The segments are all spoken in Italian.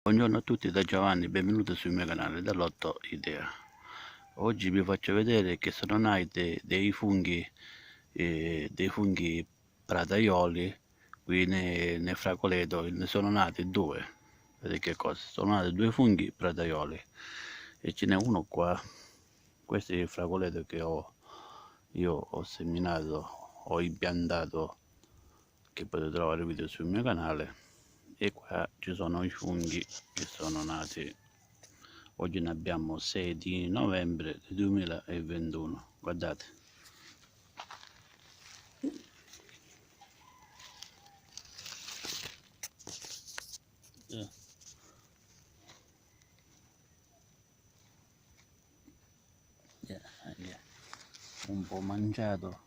Buongiorno a tutti da Giovanni, benvenuti sul mio canale dall'Otto Idea. Oggi vi faccio vedere che sono nati dei funghi pradaioli qui nel fragoleto. Ne sono nati due. Vedete che cosa? Sono nati due funghi pradaioli e ce n'è uno qua. Questo è il fragoleto che io ho seminato, ho impiantato, che potete trovare video sul mio canale. E qua ci sono i funghi che sono nati. Oggi ne abbiamo 6 di novembre 2021. Guardate. Un po' mangiato.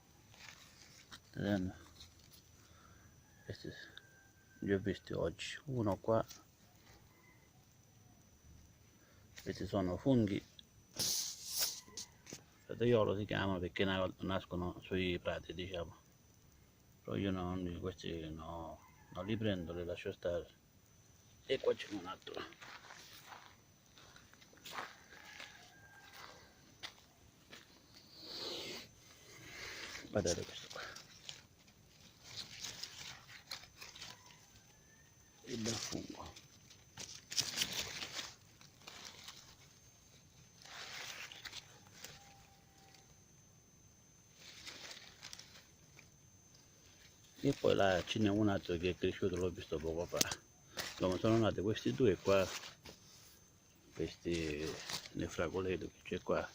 Questi li ho visti oggi. Uno qua. Questi sono funghi pradaiolo, si chiamano perché nascono sui prati, diciamo. Però io questi non li prendo, li lascio stare. E qua c'è un altro. Guardate questo qua. Il bel fungo. E poi là ce n'è un altro che è cresciuto, l'ho visto poco fa. Insomma, sono nati questi due qua, questi nel fragoleto che c'è qua,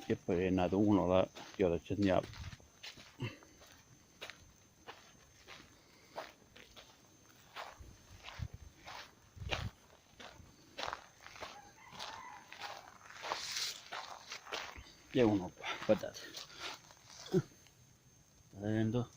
e poi è nato uno là che ora ci andiamo. E uno qua, guardate. State vedendo?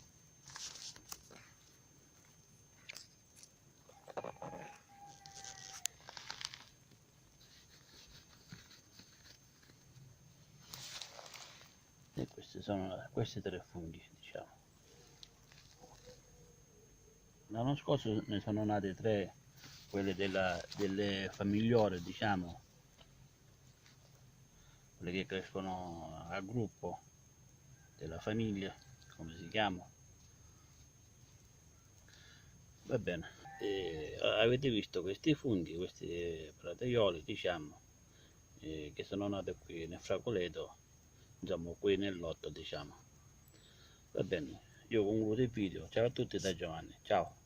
E questi sono questi tre funghi, diciamo. L'anno scorso ne sono nate tre, quelle delle famigliore, diciamo, quelle che crescono a gruppo della famiglia, come si chiama. Va bene. Avete visto questi funghi, questi prataioli, diciamo, che sono nati qui nel fragoleto, diciamo qui nell'otto, diciamo. Va bene, io concludo il video. Ciao a tutti da Giovanni, ciao.